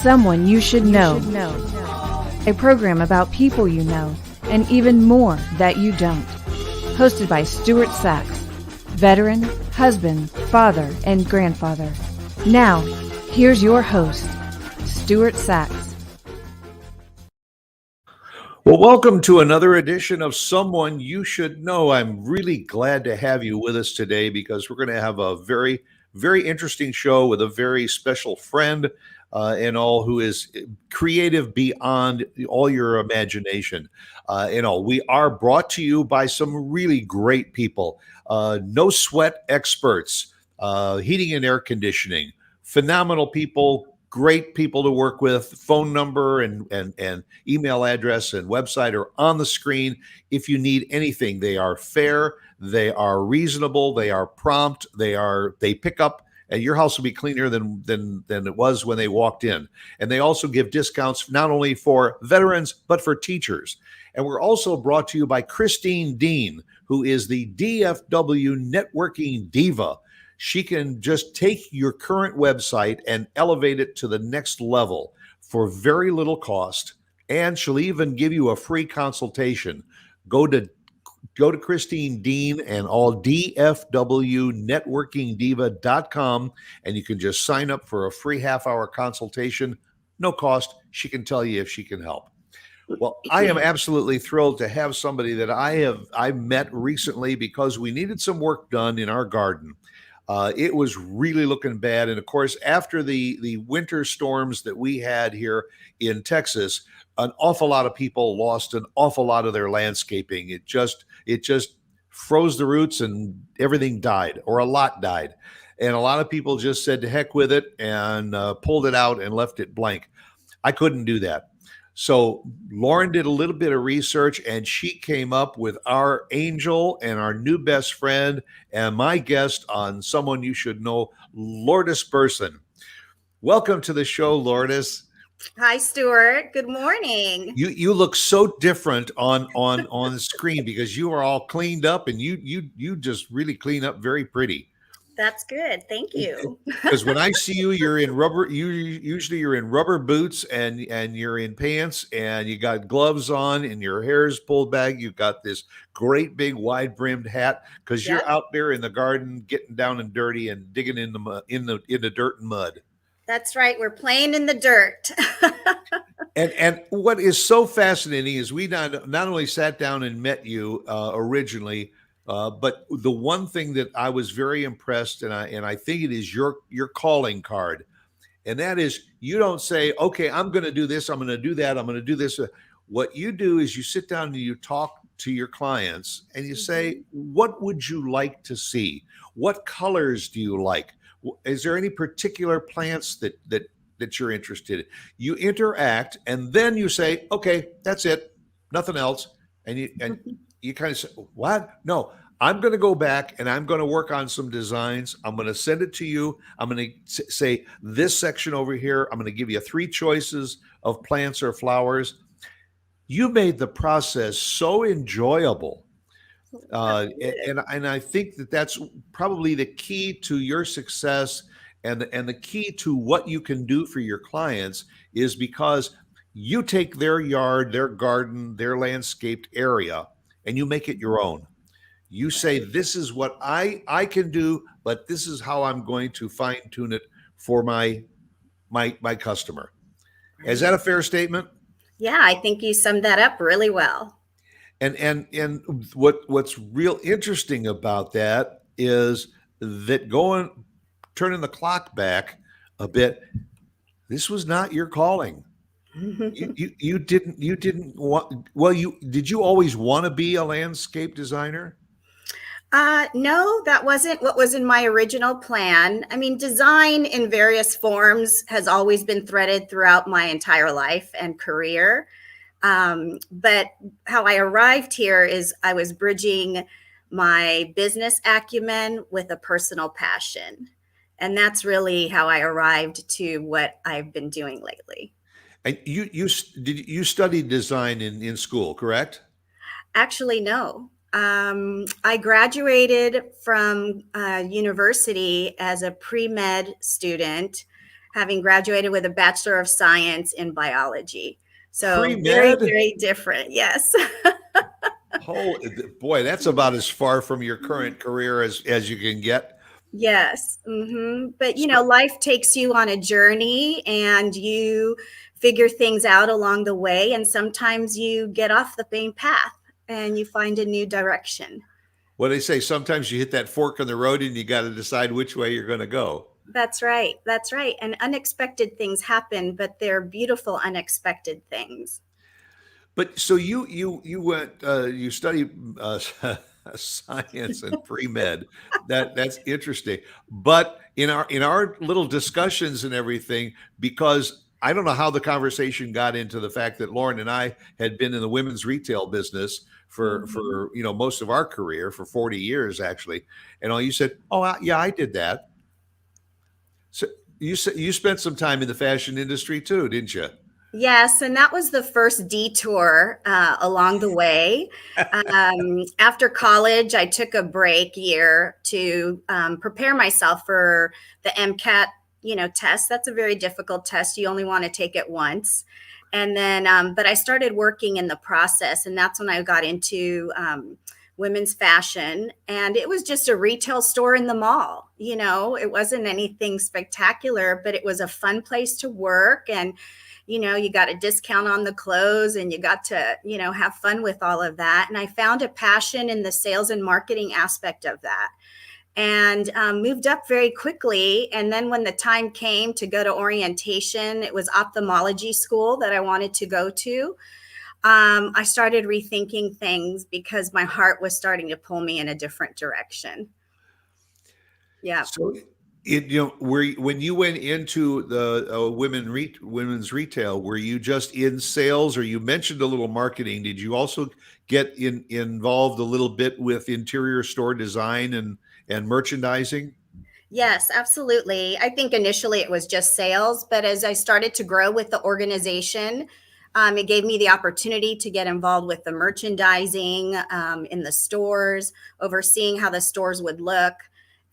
Someone You Should Know. A program about people you know and even more that you don't. Hosted by Stuart Sachs, veteran, husband, father, and grandfather. Now, here's your host, Stuart Sachs. Well, welcome to another edition of Someone You Should Know. I'm really glad to have you with us today because we're going to have a very, very interesting show with a very special friend and all who is creative beyond all your imagination. We are brought to you by some really great people, no sweat experts, heating and air conditioning, phenomenal people. Great people to work with. Phone number and email address and website are on the screen. If you need anything, they are fair, they are reasonable, they are prompt, they pick up, and your house will be cleaner than it was when they walked in. And they also give discounts not only for veterans but for teachers. And we're also brought to you by Christine Dean, who is the DFW networking diva. She can just take your current website and elevate it to the next level for very little cost. And she'll even give you a free consultation. Go to Christine Dean and all DFWnetworkingdiva.com, and you can just sign up for a free half-hour consultation. No cost. She can tell you if she can help. Well, I am absolutely thrilled to have somebody that I met recently because we needed some work done in our garden. It was really looking bad. And of course, after the winter storms that we had here in Texas, an awful lot of people lost an awful lot of their landscaping. It just froze the roots and everything died, or a lot died. And a lot of people just said to heck with it and pulled it out and left it blank. I couldn't do that. So Lauren did a little bit of research and she came up with our angel and our new best friend and my guest on Someone You Should Know, Lourdes Burson. Welcome to the show, Lourdes. Hi, Stuart. Good morning. You look so different on the screen because you are all cleaned up and you just really clean up very pretty. That's good. Thank you. Because when I see you, you're in rubber. You're in rubber boots and you're in pants and you got gloves on and your hair is pulled back. You've got this great big wide brimmed hat because you're out there in the garden getting down and dirty and digging in the mud, in the dirt and mud. That's right. We're playing in the dirt. And what is so fascinating is we not only sat down and met you originally. But the one thing that I was very impressed, and I think it is your calling card, and that is you don't say, okay, I'm going to do this, I'm going to do that, I'm going to do this. What you do is you sit down and you talk to your clients and you say, what would you like to see? What colors do you like? Is there any particular plants that you're interested in? You interact and then you say, okay, that's it, nothing else. And you kind of say, what? No, I'm going to go back and I'm going to work on some designs. I'm going to send it to you. I'm going to say this section over here. I'm going to give you 3 choices of plants or flowers. You made the process so enjoyable. And I think that's probably the key to your success and the key to what you can do for your clients is because you take their yard, their garden, their landscaped area, and you make it your own. You say, this is what I can do, but this is how I'm going to fine tune it for my customer. Is that a fair statement? Yeah, I think you summed that up really well. And what's real interesting about that is that turning the clock back a bit, this was not your calling. You didn't want, well, did you always want to be a landscape designer? No, that wasn't what was in my original plan. I mean, design in various forms has always been threaded throughout my entire life and career. But how I arrived here is I was bridging my business acumen with a personal passion. And that's really how I arrived to what I've been doing lately. And you studied design in school, correct? Actually, no. I graduated from university as a pre-med student. having graduated with a Bachelor of Science in biology. So very, Pre-med? very different. Yes. Oh boy, that's about as far from your current career as you can get. Yes. But, So, life takes you on a journey and you figure things out along the way. And sometimes you get off the main path and you find a new direction. what they say, sometimes you hit that fork in the road and you got to decide which way you're going to go. That's right. That's right. And unexpected things happen, but they're beautiful, unexpected things. But so you went you studied science and pre-med. That's interesting. But in our little discussions and everything, because I don't know how the conversation got into the fact that Lauren and I had been in the women's retail business Mhm. for most of our career, for 40 years actually. And all you said, "Oh, yeah, I did that." So you said you spent some time in the fashion industry too, didn't you? Yes, and that was the first detour along the way. After college, I took a break year to prepare myself for the MCAT, test. That's a very difficult test. You only want to take it once. And then, but I started working in the process, and that's when I got into women's fashion. And it was just a retail store in the mall. It wasn't anything spectacular, but it was a fun place to work. And you got a discount on the clothes and you got to, have fun with all of that. And I found a passion in the sales and marketing aspect of that and moved up very quickly. And then when the time came to go to orientation, it was ophthalmology school that I wanted to go to. I started rethinking things because my heart was starting to pull me in a different direction. Yeah. So when you went into the women's retail, were you just in sales, or you mentioned a little marketing? Did you also get involved a little bit with interior store design and merchandising? Yes, absolutely. I think initially it was just sales, but as I started to grow with the organization, it gave me the opportunity to get involved with the merchandising in the stores, overseeing how the stores would look,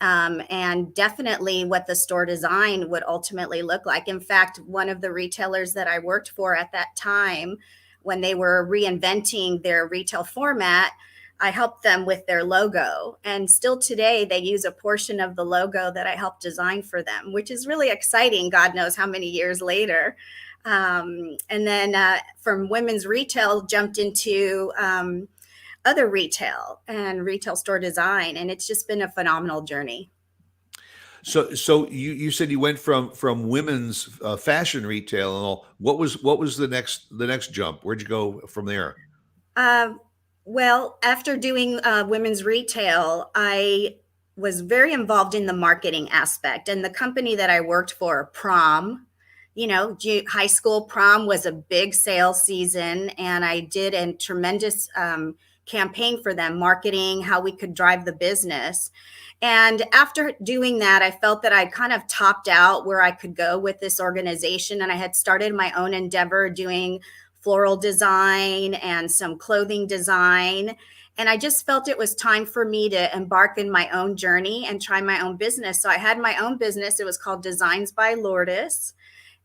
and definitely what the store design would ultimately look like. In fact, one of the retailers that I worked for at that time, when they were reinventing their retail format, I helped them with their logo. And still today, they use a portion of the logo that I helped design for them, which is really exciting. God knows how many years later. And then from women's retail, jumped into other retail and retail store design. And it's just been a phenomenal journey. So you said you went from women's fashion retail and all. What was the next jump? Where'd you go from there? Um, well, after doing women's retail, I was very involved in the marketing aspect. And the company that I worked for, Prom, high school prom was a big sales season. And I did a tremendous campaign for them, marketing, how we could drive the business. And after doing that, I felt that I kind of topped out where I could go with this organization. And I had started my own endeavor doing floral design and some clothing design. And I just felt it was time for me to embark in my own journey and try my own business. So I had my own business. It was called Designs by Lourdes.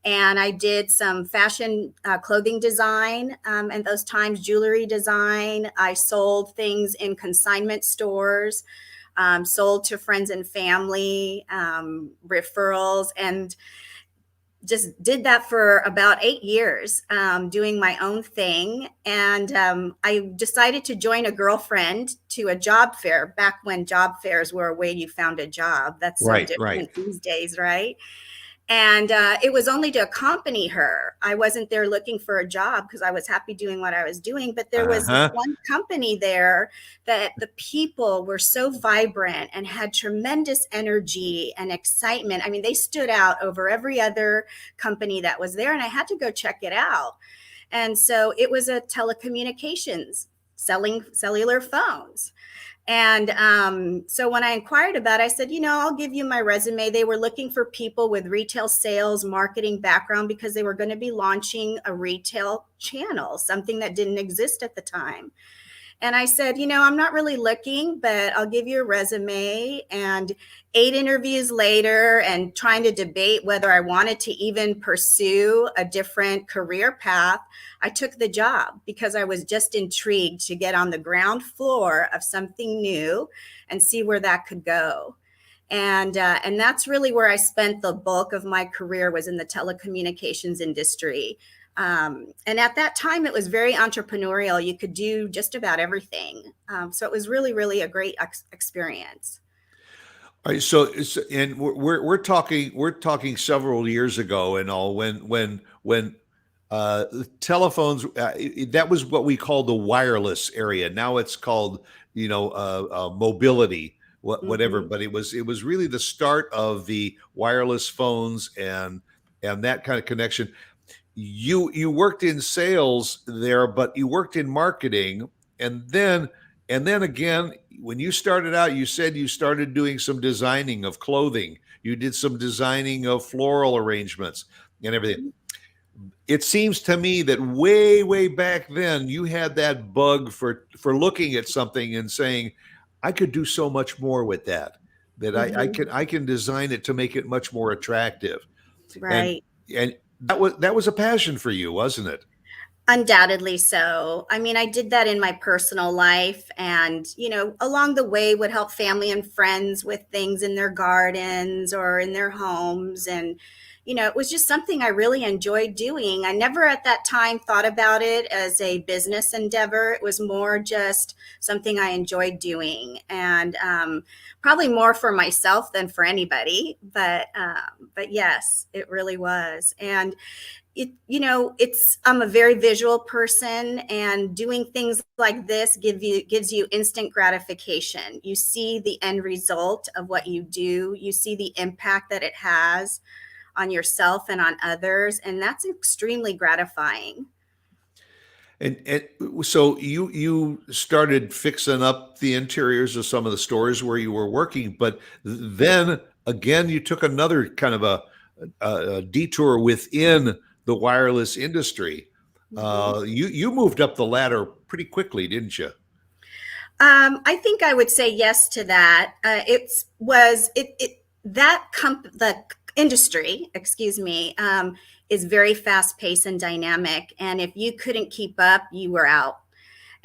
And I did some fashion clothing design, and those times jewelry design. I sold things in consignment stores, sold to friends and family, referrals, and just did that for about 8 years, doing my own thing. And I decided to join a girlfriend to a job fair back when job fairs were a way you found a job. That's so Right, right. different these days, right? And it was only to accompany her. I wasn't there looking for a job because I was happy doing what I was doing. But there was this Uh-huh. one company there that the people were so vibrant and had tremendous energy and excitement. I mean, they stood out over every other company that was there, and I had to go check it out. And so it was a telecommunications, selling cellular phones. And so when I inquired about it, I said, I'll give you my resume. They were looking for people with retail sales, marketing background because they were going to be launching a retail channel, something that didn't exist at the time. And I said, I'm not really looking, but I'll give you a resume. And 8 interviews later, and trying to debate whether I wanted to even pursue a different career path, I took the job because I was just intrigued to get on the ground floor of something new and see where that could go. And that's really where I spent the bulk of my career, was in the telecommunications industry. And at that time, it was very entrepreneurial. You could do just about everything. So it was really, really a great experience. All right, so and we're talking several years ago and all, when telephones, that was what we called the wireless area. Now it's called mobility, whatever. Mm-hmm. But it was really the start of the wireless phones and that kind of connection. You worked in sales there, but you worked in marketing, and then again, when you started out, you said you started doing some designing of clothing. You did some designing of floral arrangements and everything. It seems to me that way back then you had that bug for looking at something and saying, I could do so much more with that. That Mm-hmm. I can design it to make it much more attractive. And Right. and that was a passion for you, wasn't it? Undoubtedly so. I mean, I did that in my personal life, and, along the way would help family and friends with things in their gardens or in their homes. And, it was just something I really enjoyed doing. I never at that time thought about it as a business endeavor. It was more just something I enjoyed doing, and probably more for myself than for anybody. But yes, it really was. And I'm a very visual person, and doing things like this gives you instant gratification. You see the end result of what you do, you see the impact that it has on yourself and on others, and that's extremely gratifying. And so you started fixing up the interiors of some of the stores where you were working, but then again you took another kind of a detour within the wireless industry. Mhm. You moved up the ladder pretty quickly, didn't you? I think I would say yes to that. It's was it that the industry, excuse me, is very fast paced and dynamic. And if you couldn't keep up, you were out.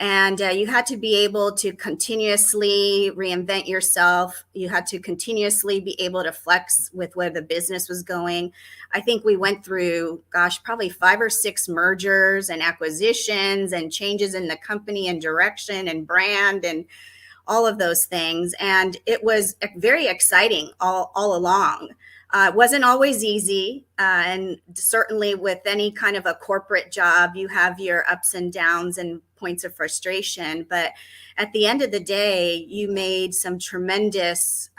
And you had to be able to continuously reinvent yourself. You had to continuously be able to flex with where the business was going. I think we went through, gosh, probably 5 or 6 mergers and acquisitions and changes in the company and direction and brand and all of those things. And it was very exciting all along. It wasn't always easy. And certainly with any kind of a corporate job, you have your ups and downs and points of frustration. But at the end of the day, you made some tremendous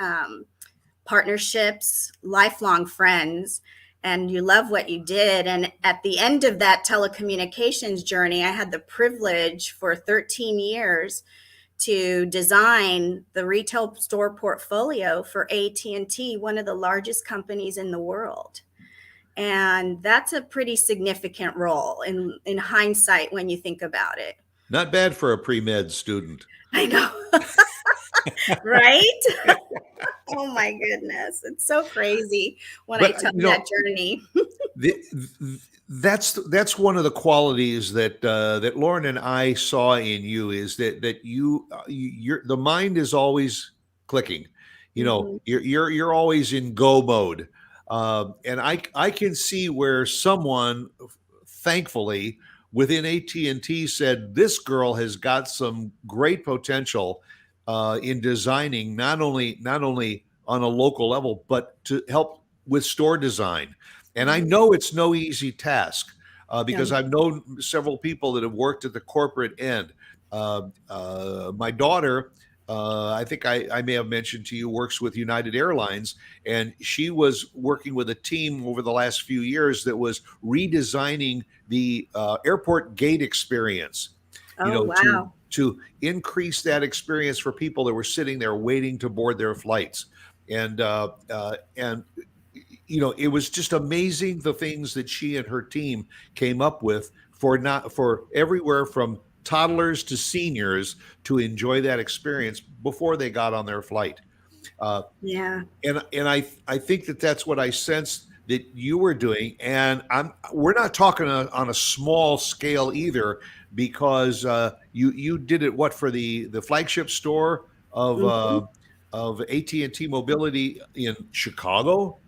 partnerships, lifelong friends, and you love what you did. And at the end of that telecommunications journey, I had the privilege for 13 years to design the retail store portfolio for AT&T, one of the largest companies in the world. And that's a pretty significant role in hindsight when you think about it. Not bad for a pre-med student. I know, right? Oh my goodness. It's so crazy when I But tell that journey. the, that's one of the qualities that Lauren and I saw in you, is that you're, the mind is always clicking. Mhm. You're always in go mode, and I can see where someone, thankfully, within AT&T said, this girl has got some great potential in designing, not only on a local level, but to help with store design. And I Mhm. know it's no easy task, Yeah. because I've known several people that have worked at the corporate end. My daughter, I think I may have mentioned to you, works with United Airlines, and she was working with a team over the last few years that was redesigning the airport gate experience, Oh, to wow. increase that experience for people that were sitting there waiting to board their flights. And it was just amazing the things that she and her team came up with, for not for everywhere from toddlers to seniors to enjoy that experience before they got on their flight. Uh, Yeah. and I think that that's what I sensed that you were doing. And we're not talking on a small scale either, because you did it what, for the flagship store Mhm. of AT&T Mobility in Chicago.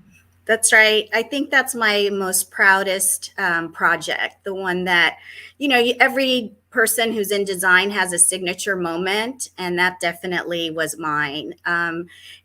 That's right. I think that's my most proudest project. The one that, every person who's in design has a signature moment, and that definitely was mine.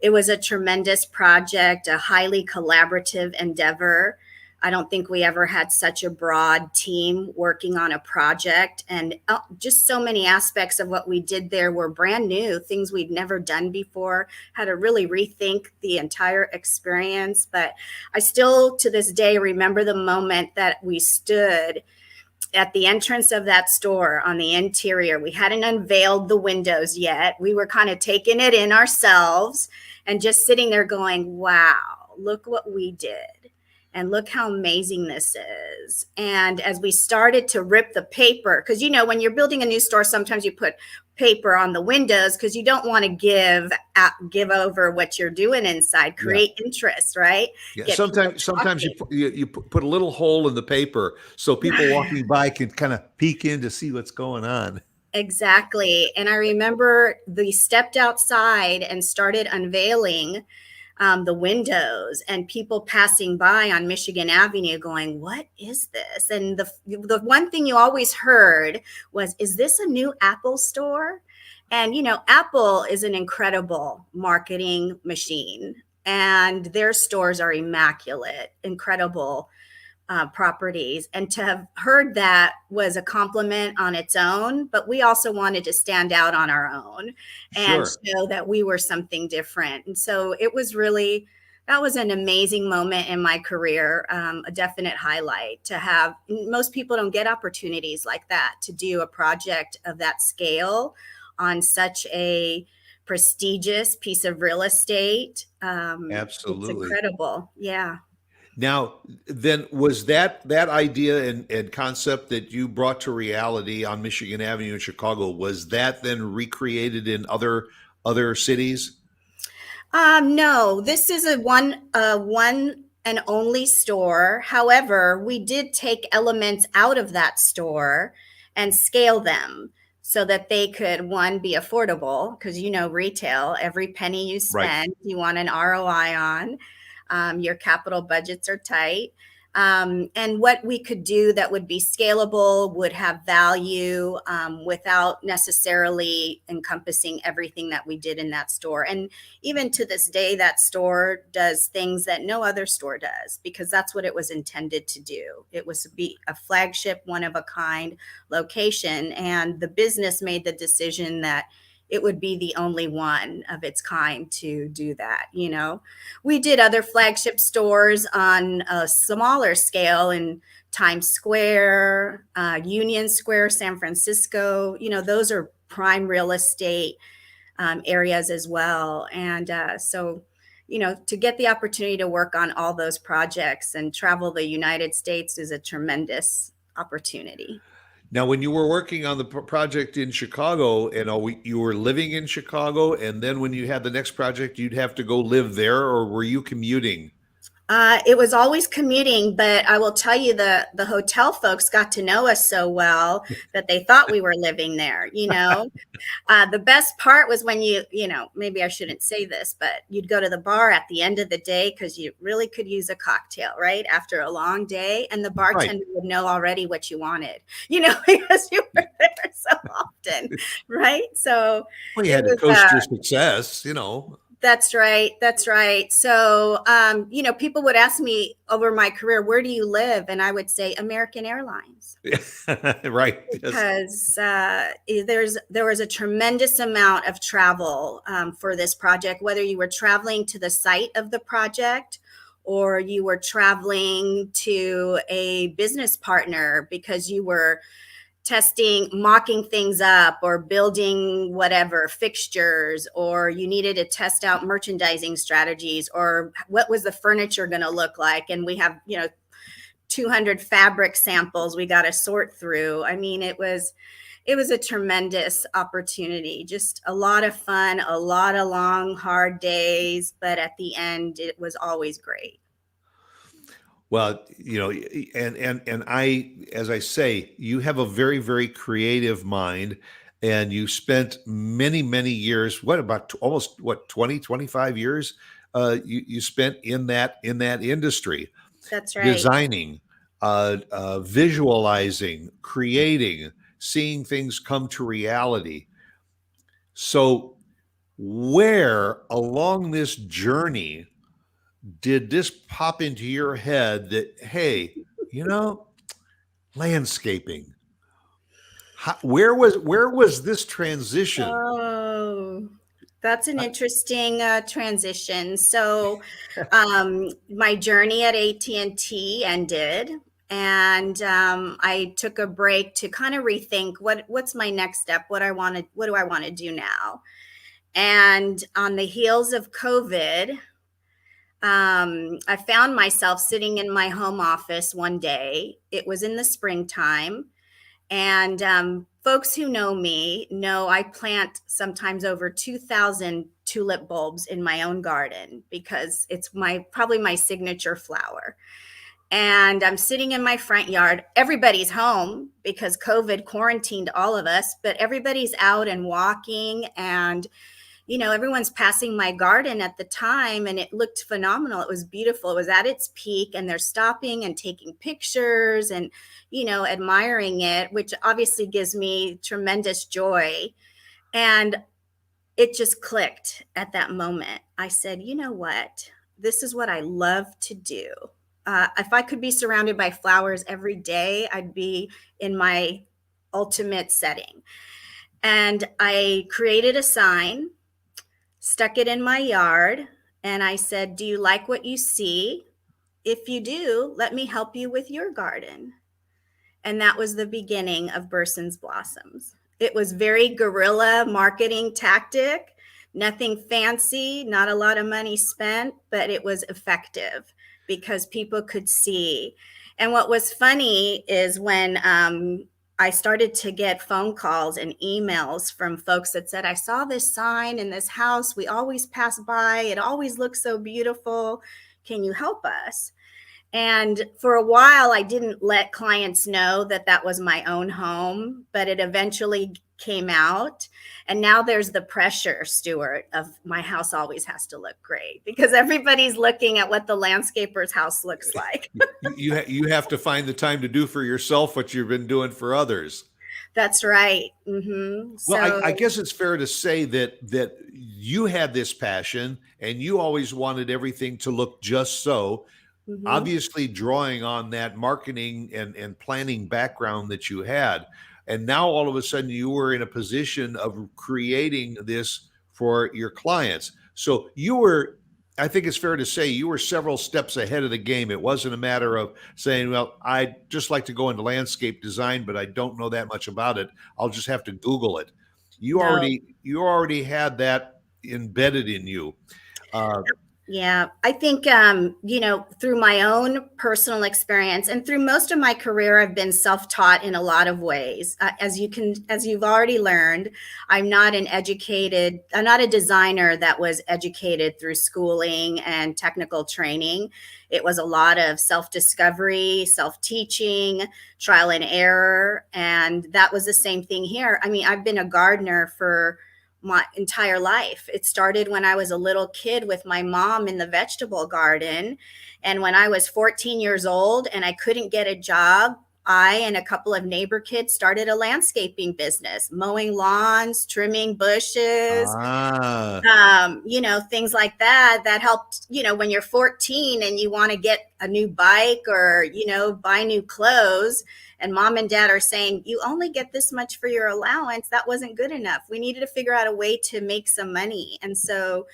It was a tremendous project, a highly collaborative endeavor. I don't think we ever had such a broad team working on a project, and just so many aspects of what we did there were brand new, things we'd never done before, had to really rethink the entire experience. But I still, to this day, remember the moment that we stood at the entrance of that store on the interior. We hadn't unveiled the windows yet. We were kind of taking it in ourselves and just sitting there going, wow, look what we did. And look how amazing this is. And as we started to rip the paper, because, when you're building a new store, sometimes you put paper on the windows because you don't want to give over what you're doing inside, create interest, right? Yeah, Get sometimes you put a little hole in the paper so people walking by can kind of peek in to see what's going on. Exactly. And I remember we stepped outside and started unveiling the windows, and people passing by on Michigan Avenue going, what is this? And the one thing you always heard was, is this a new Apple store? And, Apple is an incredible marketing machine, and their stores are immaculate, incredible properties. And to have heard that was a compliment on its own, but we also wanted to stand out on our own and show that we were something different. And so that was an amazing moment in my career, a definite highlight to have. Most people don't get opportunities like that to do a project of that scale on such a prestigious piece of real estate. Absolutely. It's incredible. Yeah. Now, then, was that idea and concept that you brought to reality on Michigan Avenue in Chicago, was that then recreated in other cities? No, this is a one and only store. However, we did take elements out of that store and scale them so that they could, one, be affordable, because retail, every penny you spend, you want an ROI on. Your capital budgets are tight. And what we could do that would be scalable, would have value, without necessarily encompassing everything that we did in that store. And even to this day, that store does things that no other store does, because that's what it was intended to do. It was to be a flagship, one of a kind location. And the business made the decision that it would be the only one of its kind to do that. We did other flagship stores on a smaller scale in Times Square, Union Square, San Francisco. Those are prime real estate areas as well. And so, to get the opportunity to work on all those projects and travel the United States is a tremendous opportunity. Now, when you were working on the project in Chicago, you were living in Chicago, and then when you had the next project, you'd have to go live there, or were you commuting? It was always commuting, but I will tell you, the hotel folks got to know us so well that they thought we were living there. The best part was when maybe I shouldn't say this, but you'd go to the bar at the end of the day because you really could use a cocktail, right? After a long day, and the bartender would know already what you wanted, because you were there so often, right? So you had to coast your success, That's right. That's right. So, people would ask me over my career, where do you live? And I would say American Airlines. Right. Because there was a tremendous amount of travel for this project, whether you were traveling to the site of the project or you were traveling to a business partner because you were mocking things up or building whatever fixtures, or you needed to test out merchandising strategies, or what was the furniture going to look like. And we have, 200 fabric samples we got to sort through. I mean, it was It was a tremendous opportunity, just a lot of fun, a lot of long, hard days, but at the end, it was always great. Well, and I, as I say, you have a very, very creative mind, and you spent many, many years, what about almost what 20, 25 years you spent in that industry, That's right. designing, visualizing, creating, seeing things come to reality. So where along this journey did this pop into your head that, hey, you know, landscaping? Where was this transition? Oh, that's an interesting transition. So, my journey at AT&T ended, and I took a break to kind of rethink what's my next step, what do I want to do now? And on the heels of COVID, I found myself sitting in my home office one day. It was in the springtime. And folks who know me know I plant sometimes over 2,000 tulip bulbs in my own garden because it's probably my signature flower. And I'm sitting in my front yard. Everybody's home because COVID quarantined all of us, but everybody's out and walking, and everyone's passing my garden at the time, and it looked phenomenal. It was beautiful. It was at its peak, and they're stopping and taking pictures and, admiring it, which obviously gives me tremendous joy. And it just clicked at that moment. I said, you know what? This is what I love to do. If I could be surrounded by flowers every day, I'd be in my ultimate setting. And I created a sign, stuck it in my yard, and I said, do you like what you see? If you do, let me help you with your garden. And that was the beginning of Burson's Blossoms. It was very guerrilla marketing tactic, nothing fancy, not a lot of money spent, but it was effective because people could see. And what was funny is when I started to get phone calls and emails from folks that said, I saw this sign in this house. We always pass by. It always looks so beautiful. Can you help us? And for a while, I didn't let clients know that that was my own home, but it eventually came out. And now there's the pressure, Stuart, of my house always has to look great because everybody's looking at what the landscaper's house looks like. You have to find the time to do for yourself what you've been doing for others. That's right. Mm-hmm. Well, I guess it's fair to say that you had this passion and you always wanted everything to look just so. Mm-hmm. Obviously drawing on that marketing and planning background that you had. And now all of a sudden you were in a position of creating this for your clients. So I think it's fair to say you were several steps ahead of the game. It wasn't a matter of saying, well, I'd just like to go into landscape design, but I don't know that much about it. I'll just have to Google it. You already had that embedded in you. Yeah, I think, through my own personal experience and through most of my career, I've been self-taught in a lot of ways. As you've already learned, I'm not a designer that was educated through schooling and technical training. It was a lot of self-discovery, self-teaching, trial and error. And that was the same thing here. I mean, I've been a gardener for my entire life. It started when I was a little kid with my mom in the vegetable garden. And when I was 14 years old and I couldn't get a job, I and a couple of neighbor kids started a landscaping business, mowing lawns, trimming bushes, things like that. That helped, when you're 14 and you want to get a new bike or, buy new clothes, and mom and dad are saying, you only get this much for your allowance. That wasn't good enough. We needed to figure out a way to make some money. And so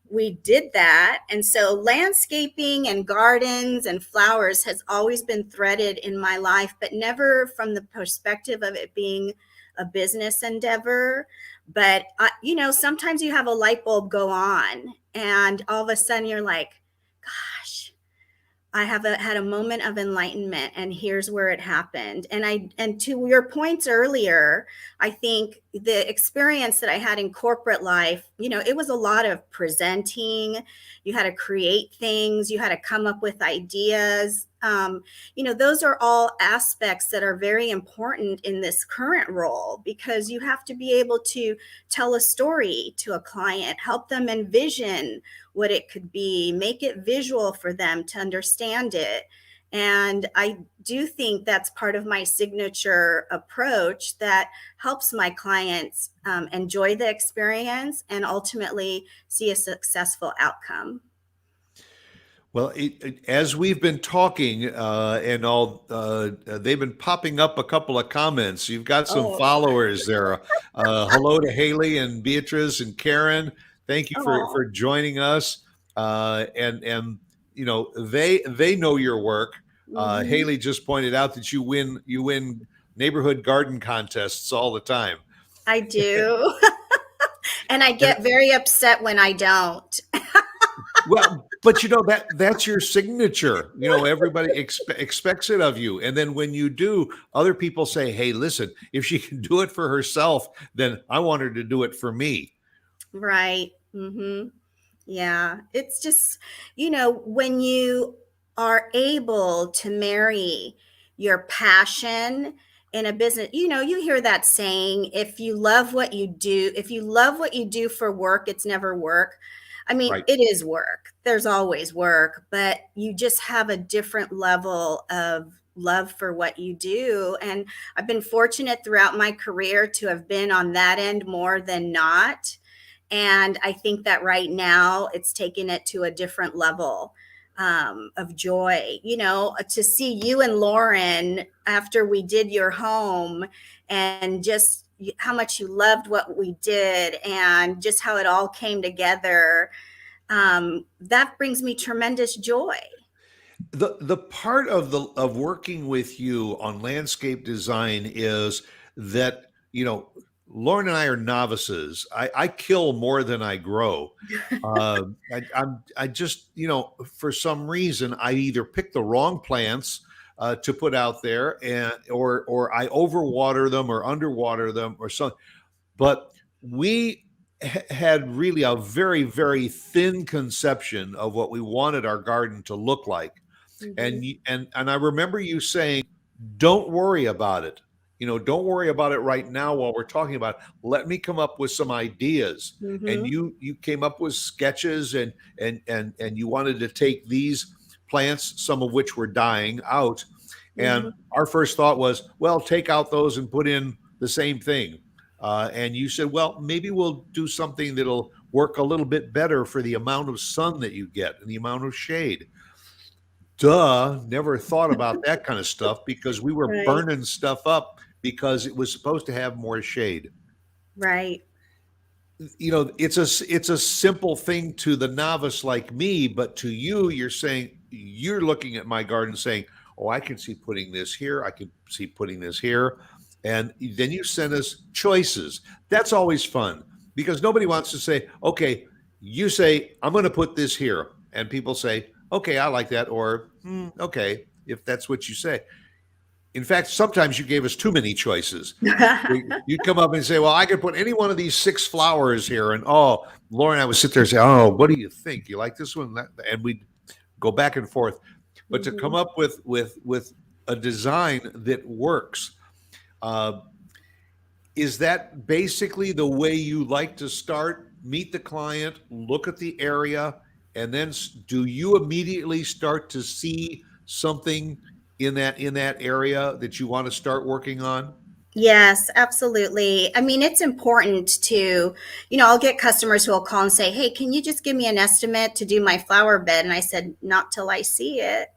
we did that. And so landscaping and gardens and flowers has always been threaded in my life, but never from the perspective of it being a business endeavor. But, sometimes you have a light bulb go on and all of a sudden you're like, gosh, I had a moment of enlightenment, and here's where it happened. And to your points earlier, I think the experience that I had in corporate life, it was a lot of presenting. You had to create things, you had to come up with ideas. Those are all aspects that are very important in this current role, because you have to be able to tell a story to a client, help them envision what it could be, make it visual for them to understand it. And I do think that's part of my signature approach that helps my clients enjoy the experience and ultimately see a successful outcome. Well, as we've been talking and all, they've been popping up a couple of comments. You've got some Oh, followers there. Hello to Haley and Beatrice and Karen. Thank you for oh. joining us. And they know your work. Mhm. Haley just pointed out that you win neighborhood garden contests all the time. I do. And I And get very upset when I don't. well, but that's your signature. Everybody expects it of you, and then when you do, other people say, "Hey, listen, if she can do it for herself, then I want her to do it for me." Right. Yeah. It's just, when you are able to marry your passion in a business, you hear that saying, if you love what you do for work, it's never work. I mean, Right. it is work. There's always work, but you just have a different level of love for what you do. And I've been fortunate throughout my career to have been on that end more than not. And I think that right now it's taking it to a different level of joy. To see you and Lauren after we did your home, and just how much you loved what we did and just how it all came together. That brings me tremendous joy. The part of working with you on landscape design is that Lauren and I are novices. I kill more than I grow. I just for some reason I either pick the wrong plants to put out there, and or I overwater them or underwater them or something. But we had really a very, very thin conception of what we wanted our garden to look like. Mhm. And I remember you saying, "Don't worry about it. Don't worry about it right now while we're talking about it. Let me come up with some ideas." And Mhm. you came up with sketches, and you wanted to take these plants, some of which were dying out. And Mhm. our first thought was, well, take out those and put in the same thing. And you said, well, maybe we'll do something that'll work a little bit better for the amount of sun that you get and the amount of shade. Duh, never thought about that kind of stuff because we were Right. burning stuff up because it was supposed to have more shade. Right. It's a simple thing to the novice like me, but to you, you're looking at my garden saying, "Oh, I can see putting this here. I can see putting this here." And then you send us choices. That's always fun because nobody wants to say, "Okay, you say I'm going to put this here," and people say, "Okay, I like that," or "Okay, if that's what you say." In fact, sometimes you gave us too many choices. You'd come up and say, "Well, I could put any one of these 6 flowers here," and Laura and I would sit there and say, "Oh, what do you think? You like this one?" And we'd go back and forth. But to come Mhm. up with a design that works, uh, is that basically the way you like to start? Meet the client, look at the area, and then do you immediately start to see something in that area that you want to start working on? Yes, absolutely. I mean, it's important to, I'll get customers who will call and say, "Hey, can you just give me an estimate to do my flower bed?" And I said, "Not till I see it,"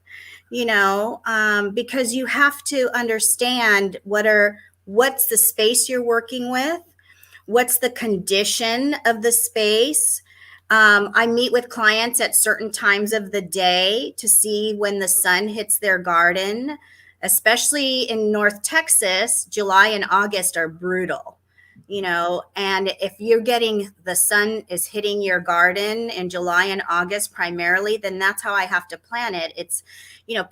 because you have to understand what's the space you're working with, what's the condition of the space. I meet with clients at certain times of the day to see when the sun hits their garden. Especially in North Texas, July and August are brutal. And if you're getting the sun is hitting your garden in July and August primarily, then that's how I have to plant it. It's,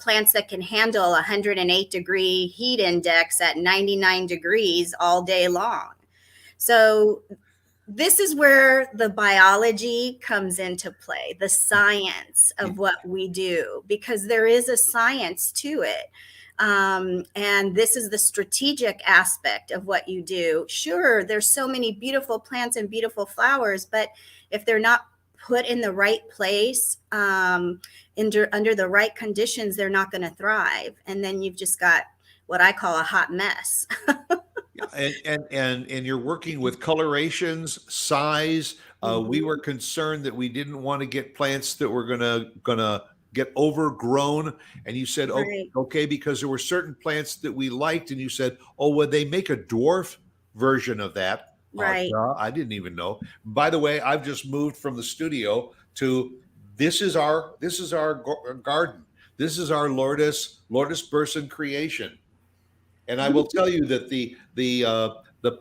plants that can handle 108-degree heat index at 99 degrees all day long. So this is where the biology comes into play, the science of what we do, because there is a science to it. And this is the strategic aspect of what you do. Sure, there's so many beautiful plants and beautiful flowers, but if they're not put in the right place, under the right conditions, they're not going to thrive. And then you've just got what I call a hot mess. And you're working with colorations, size. We were concerned that we didn't want to get plants that were gonna get overgrown. And you said, Right. okay, because there were certain plants that we liked, and you said, oh, would they make a dwarf version of that? Right. I didn't even know. By the way, I've just moved from the studio to this is our garden. This is our Lourdes Burson creation. And I will tell you that the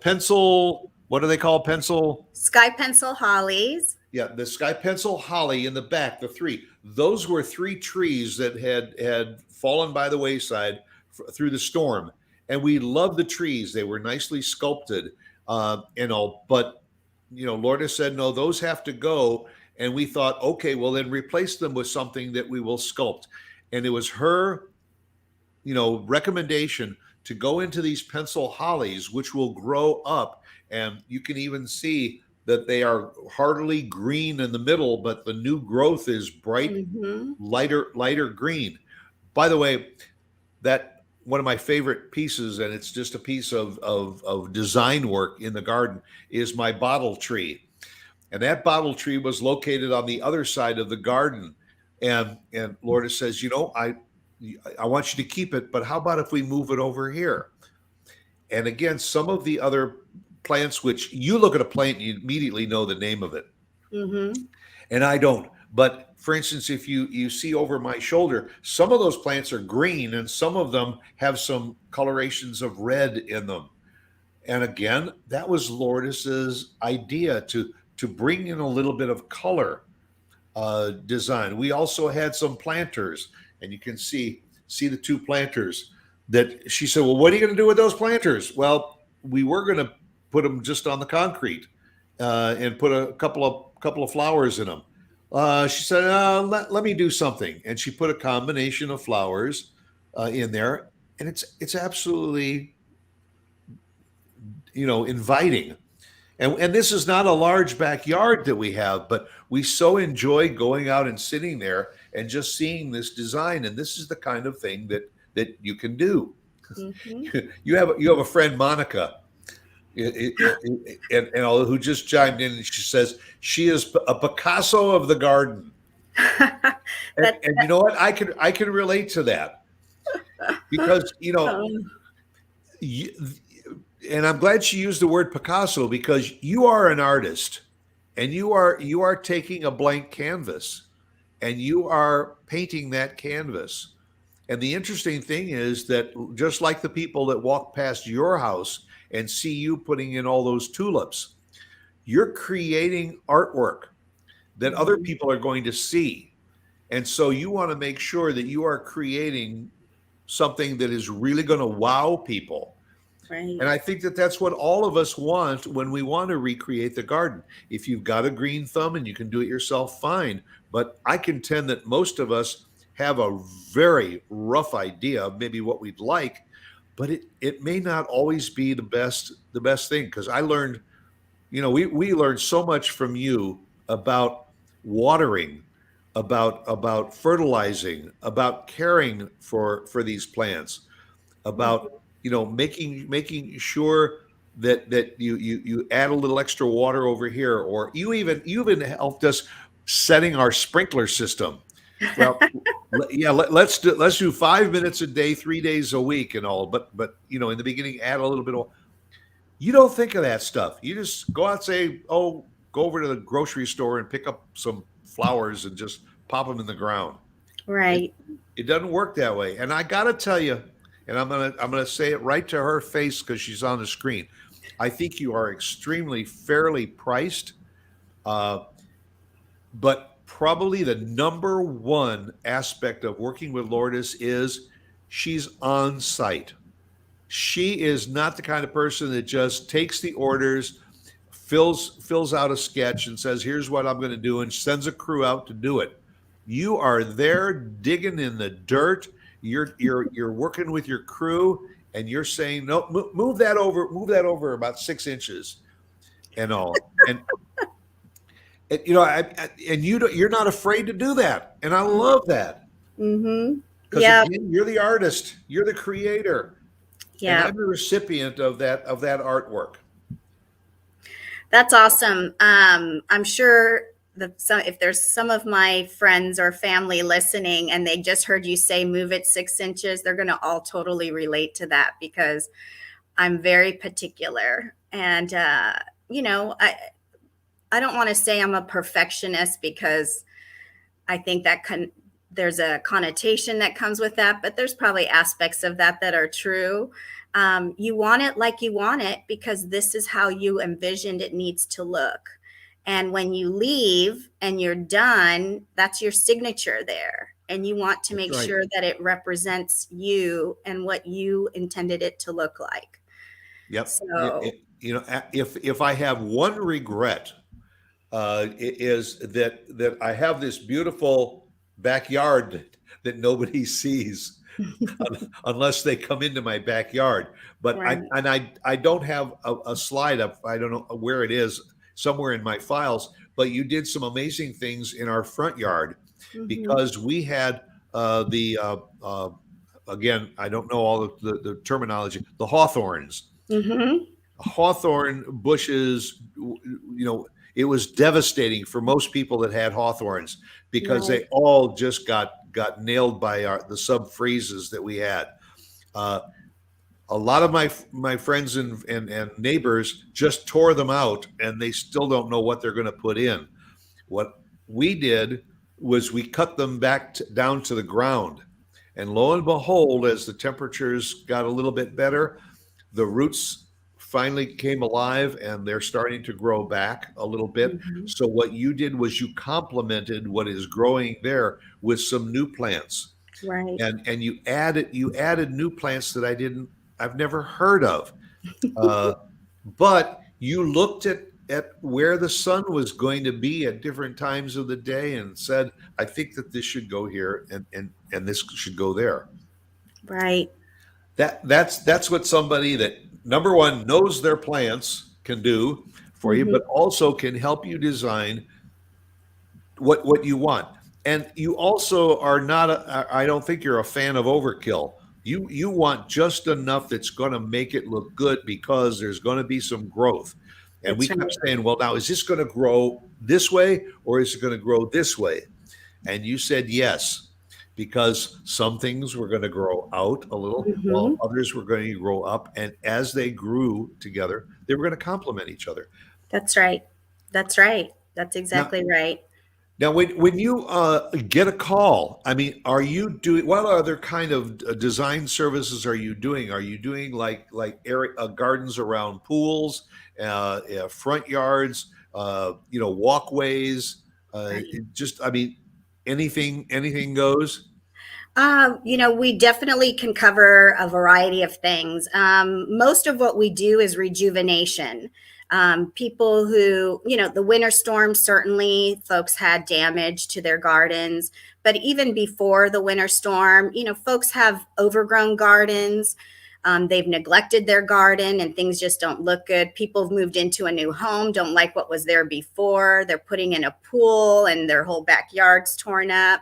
pencil, what do they call pencil? Sky pencil hollies. Yeah, the sky pencil holly in the back, the three. Those were three trees that had fallen by the wayside through the storm, and we loved the trees. They were nicely sculpted, and all. But Lourdes said no, those have to go. And we thought, okay, well then replace them with something that we will sculpt. And it was her, recommendation to go into these pencil hollies, which will grow up. And you can even see that they are heartily green in the middle, but the new growth is bright, lighter green. By the way, that one of my favorite pieces, and it's just a piece of design work in the garden, is my bottle tree. And that bottle tree was located on the other side of the garden. And Lourdes says, I want you to keep it, but how about if we move it over here? And again, some of the other plants, which you look at a plant, you immediately know the name of it. And I don't. But for instance, if you see over my shoulder, some of those plants are green and some of them have some colorations of red in them. And again, that was Lourdes's idea to bring in a little bit of color design. We also had some planters. And you can see the two planters that she said, well, what are you going to do with those planters? Well, we were going to put them just on the concrete and put a couple of flowers in them. She said, let me do something. And she put a combination of flowers in there. And it's absolutely, inviting. And this is not a large backyard that we have, but we so enjoy going out and sitting there and just seeing this design. And this is the kind of thing that you can do. You have a friend, Monica, and who just chimed in, and she says she is a Picasso of the garden. and you know what? I can relate to that because and I'm glad she used the word Picasso, because you are an artist and you are taking a blank canvas and you are painting that canvas. And the interesting thing is that just like the people that walk past your house and see you putting in all those tulips, you're creating artwork that other people are going to see. And so you want to make sure that you are creating something that is really going to wow people. Right. And I think that that's what all of us want when we want to recreate the garden. If you've got a green thumb and you can do it yourself, fine. But I contend that most of us have a very rough idea of maybe what we'd like, but it may not always be the best thing. Because I learned, we learned so much from you about watering, about fertilizing, about caring for these plants, about making sure that you add a little extra water over here, or you even helped us setting our sprinkler system. Well, yeah, let's do 5 minutes a day, 3 days a week, and all. But in the beginning, add a little bit of. You don't think of that stuff. You just go out and say, "Oh, go over to the grocery store and pick up some flowers and just pop them in the ground." Right. It doesn't work that way. And I got to tell you, and I'm gonna say it right to her face because she's on the screen. I think you are extremely fairly priced. Uh, but probably the number one aspect of working with Lourdes is she's on site. She is not the kind of person that just takes the orders, fills out a sketch and says, here's what I'm going to do, and sends a crew out to do it. You are there digging in the dirt. You're working with your crew, and you're saying, no, move that over about 6 inches and all. And you know, and you're not afraid to do that, and I love that. Mm-hmm. Because Yeah. again, you're the artist, you're the creator, and Yeah. I'm the recipient of that artwork. That's awesome. I'm sure if there's some of my friends or family listening and they just heard you say move it 6 inches, they're going to all totally relate to that, because I'm very particular. And, you know, I don't want to say I'm a perfectionist, because I think that there's a connotation that comes with that, but there's probably aspects of that that are true. You want it like you want it because this is how you envisioned it needs to look. And when you leave and you're done, that's your signature there. And you want to make sure that it represents you and what you intended it to look like. Yep. So, you know, if I have one regret, it is that I have this beautiful backyard that nobody sees unless they come into my backyard. But right. I don't have a slide up. I don't know where it is, somewhere in my files. But you did some amazing things in our front yard, because we had again, I don't know all of the terminology, the hawthorns. Hawthorn bushes, you know, it was devastating for most people that had hawthorns, because they all just got nailed by the sub freezes that we had. A lot of my friends and neighbors just tore them out, and they still don't know what they're going to put in. What we did was we cut them back down to the ground, and lo and behold, as the temperatures got a little bit better, the roots finally came alive, and they're starting to grow back a little bit. So what you did was you complemented what is growing there with some new plants, Right. and you added new plants that I've never heard of, but you looked at where the sun was going to be at different times of the day and said, I think that this should go here, and this should go there. Right. That's what somebody that, number one, knows their plants can do for you, but also can help you design what you want. And you also are not I don't think you're a fan of overkill. You want just enough that's going to make it look good, because there's going to be some growth. And we kept saying, well, now, is this going to grow this way, or is it going to grow this way? And you said yes, because some things were going to grow out a little, while others were going to grow up. And as they grew together, they were going to complement each other. That's right. That's right. That's exactly right. Now, when you get a call, I mean, are you doing, what other kind of design services are you doing? Are you doing like gardens around pools, front yards, you know, walkways? Just, I mean, anything goes. You know, we definitely can cover a variety of things. Most of what we do is rejuvenation. People who, you know, the winter storm, certainly folks had damage to their gardens. But even before the winter storm, you know, folks have overgrown gardens. They've neglected their garden and things just don't look good. People have moved into a new home, don't like what was there before. They're putting in a pool and their whole backyard's torn up.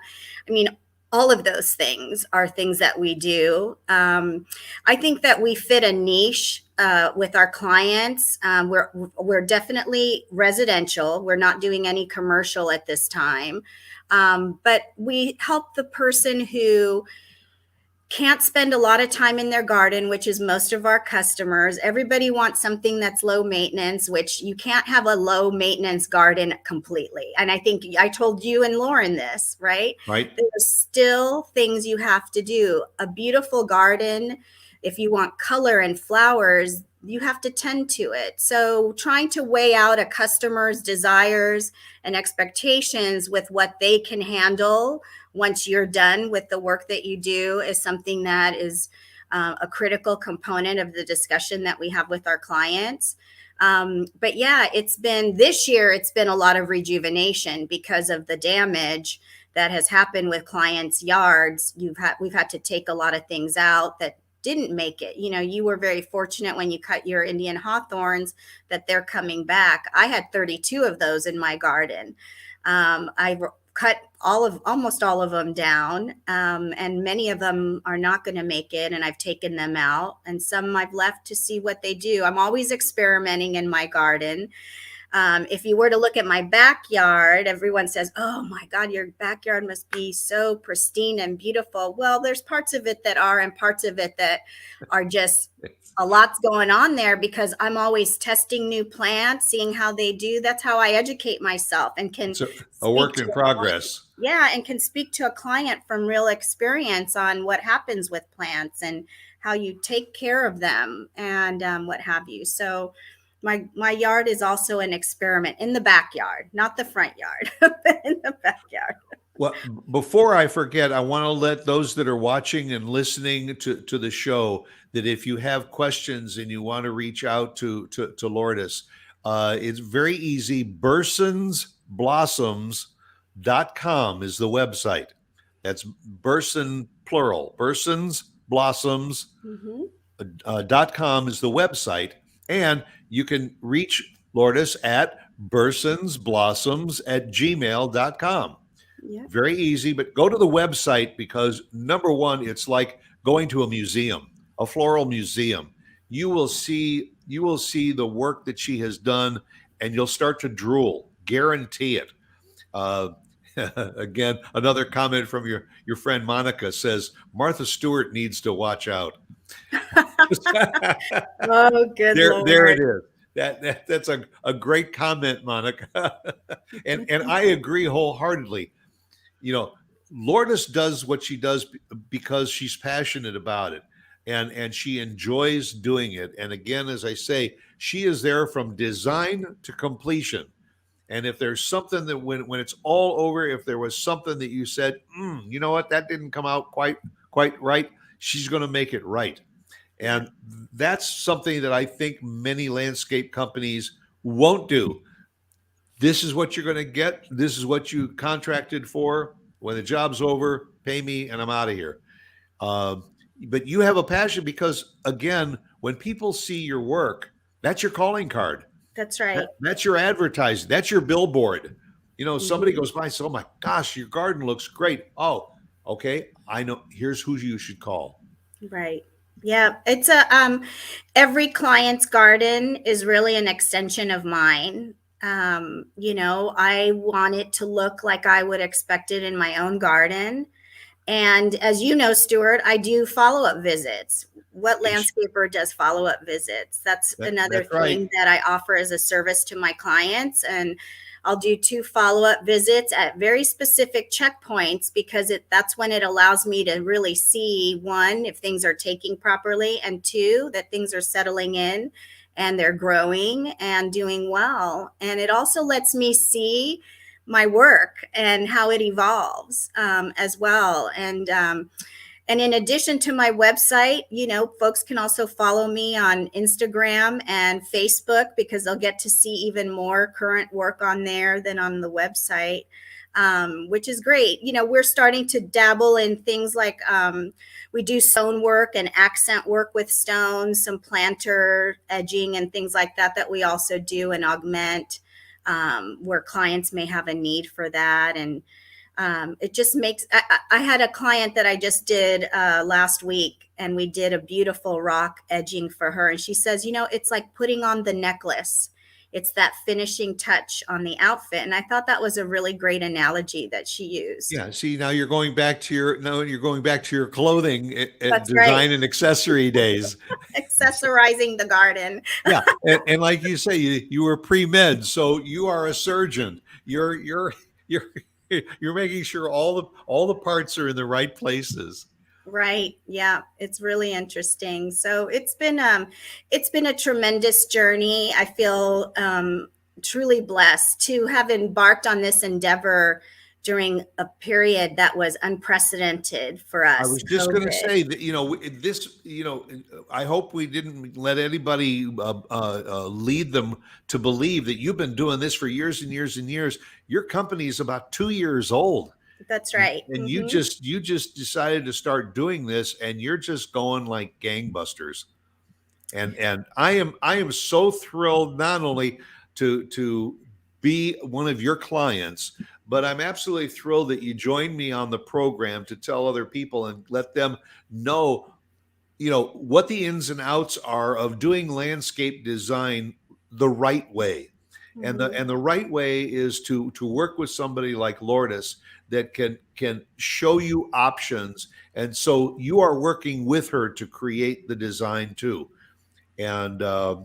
I mean, all of those things are things that we do. I think that we fit a niche with our clients. We're definitely residential. We're not doing any commercial at this time. But we help the person who can't spend a lot of time in their garden, which is most of our customers. Everybody wants something that's low maintenance, which you can't have a low maintenance garden completely. And I think I told you and Lauren this, right? Right. There's still things you have to do. A beautiful garden, if you want color and flowers, you have to tend to it. So trying to weigh out a customer's desires and expectations with what they can handle once you're done with the work that you do is something that is a critical component of the discussion that we have with our clients. But yeah, this year, it's been a lot of rejuvenation because of the damage that has happened with clients' yards. We've had to take a lot of things out that didn't make it. You were very fortunate when you cut your Indian hawthorns that they're coming back. I had 32 of those in my garden. I cut almost all of them down, and many of them are not going to make it, and I've taken them out, and some I've left to see what they do. I'm always experimenting in my garden. If you were to look at my backyard, everyone says, "Oh my God, your backyard must be so pristine and beautiful." Well, there's parts of it that are, and parts of it that are just a lot's going on there because I'm always testing new plants, seeing how they do. That's how I educate myself and can It's a work in progress. Yeah, and can speak to a client from real experience on what happens with plants and how you take care of them and what have you. So my yard is also an experiment in the backyard, not the front yard, but in the backyard. Well, before I forget, I want to let those that are watching and listening to the show that if you have questions and you want to reach out to Lourdes, it's very easy. bursonsblossoms.com is the website. That's Burson plural. bursonsblossoms.com is the website. And you can reach Lourdes at bursonsblossoms@gmail.com. Yeah. Very easy, but go to the website because number one, it's like going to a museum, a floral museum. You will see the work that she has done, and you'll start to drool. Guarantee it. Again, another comment from your friend Monica says Martha Stewart needs to watch out. Oh, good Lord. There it is. That's a great comment, Monica. and I agree wholeheartedly. Lourdes does what she does because she's passionate about it and she enjoys doing it. And again, as I say, she is there from design to completion. And if there's something that when it's all over, if there was something that you said, you know what, that didn't come out quite right, she's going to make it right. And that's something that I think many landscape companies won't do. This is what you're going to get. This is what you contracted for. When the job's over, pay me and I'm out of here. But you have a passion because, again, when people see your work, that's your calling card. That's right. That's your advertising. That's your billboard. Somebody goes by and says, "Oh my gosh, your garden looks great." Oh, okay. I know. Here's who you should call. Right. Yeah. It's every client's garden is really an extension of mine. I want it to look like I would expect it in my own garden. And as you know, Stuart, I do follow-up visits. What landscaper does follow-up visits? That's another thing that I offer as a service to my clients. And I'll do 2 follow-up visits at very specific checkpoints because that's when it allows me to really see, 1, if things are taking properly, and 2, that things are settling in and they're growing and doing well. And it also lets me see my work and how it evolves as well. And in addition to my website, folks can also follow me on Instagram and Facebook because they'll get to see even more current work on there than on the website, which is great. We're starting to dabble in things like we do stone work and accent work with stones, some planter edging and things like that we also do and augment where clients may have a need for that. And it just makes, I had a client that I just did last week, and we did a beautiful rock edging for her. And she says, it's like putting on the necklace. It's that finishing touch on the outfit. And I thought that was a really great analogy that she used. Yeah. See, now you're going back to your clothing That's design right. and accessory days. Accessorizing the garden. Yeah. And like you say, you were pre-med, so you are a surgeon. You're making sure all the parts are in the right places. Right. Yeah, it's really interesting. So it's been a tremendous journey. I feel truly blessed to have embarked on this endeavor during a period that was unprecedented for I us, was just going to COVID. say that, this, I hope we didn't let anybody lead them to believe that you've been doing this for years and years and years. Your company is about 2 years old, That's right. and you just decided to start doing this, and you're just going like gangbusters. And I am so thrilled not only to be one of your clients, but I'm absolutely thrilled that you joined me on the program to tell other people and let them know, what the ins and outs are of doing landscape design the right way. And the right way is to work with somebody like Lourdes that can show you options, and so you are working with her to create the design too. And I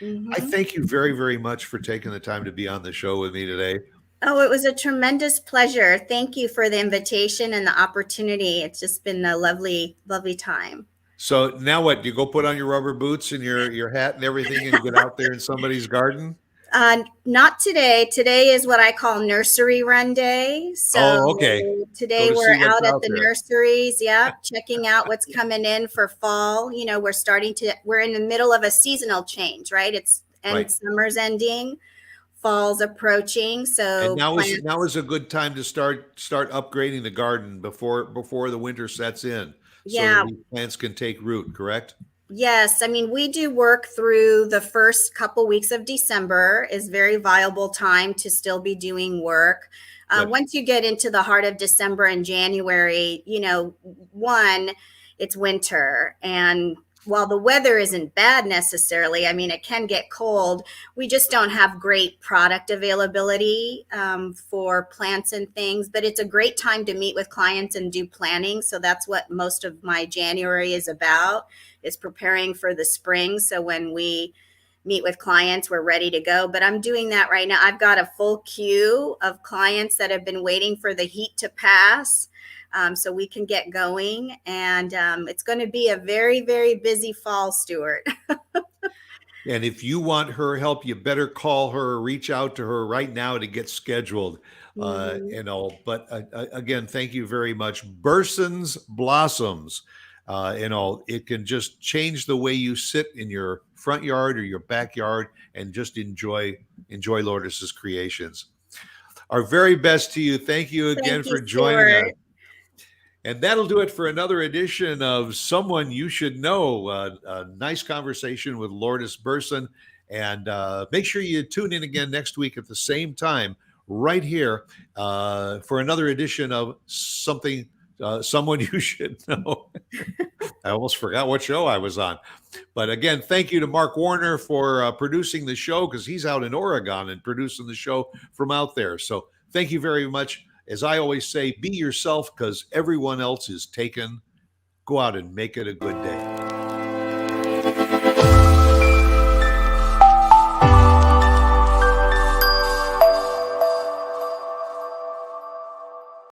Hmm. thank you very, very much for taking the time to be on the show with me today. Oh, it was a tremendous pleasure. Thank you for the invitation and the opportunity. It's just been a lovely, lovely time. So now what? Do you go put on your rubber boots and your hat and everything and get out there in somebody's garden? Not today. Today is what I call nursery run day. So Oh, okay. Go today to see we're what's out at out the there. nurseries. Yep, checking out what's coming in for fall. We're in the middle of a seasonal change, right? Right. Summer's ending, fall's approaching. And So now is a good time to start upgrading the garden before the winter sets in, so that yeah, these plants can take root, correct? yes, I mean, we do work through the first couple weeks of December is very viable time to still be doing work. Good. Once you get into the heart of December and January, one, it's winter. And while the weather isn't bad necessarily, I mean, it can get cold. We just don't have great product availability for plants and things, but it's a great time to meet with clients and do planning. So that's what most of my January is about, is preparing for the spring. So when we meet with clients, we're ready to go. But I'm doing that right now. I've got a full queue of clients that have been waiting for the heat to pass, so we can get going. And it's going to be a very, very busy fall, Stuart. And if you want her help, you better call her or reach out to her right now to get scheduled. Mhm. But again, thank you very much. Burson's Blossoms, it can just change the way you sit in your front yard or your backyard and just enjoy Lourdes's creations. Our very best to you. Thank you Thank again you, for joining us. Stuart. And that'll do it for another edition of Someone You Should Know. A nice conversation with Lourdes Burson. And make sure you tune in again next week at the same time, right here, for another edition of Someone You Should Know. I almost forgot what show I was on. But again, thank you to Mark Warner for producing the show, because he's out in Oregon and producing the show from out there. So thank you very much. As I always say, be yourself, because everyone else is taken. Go out and make it a good day.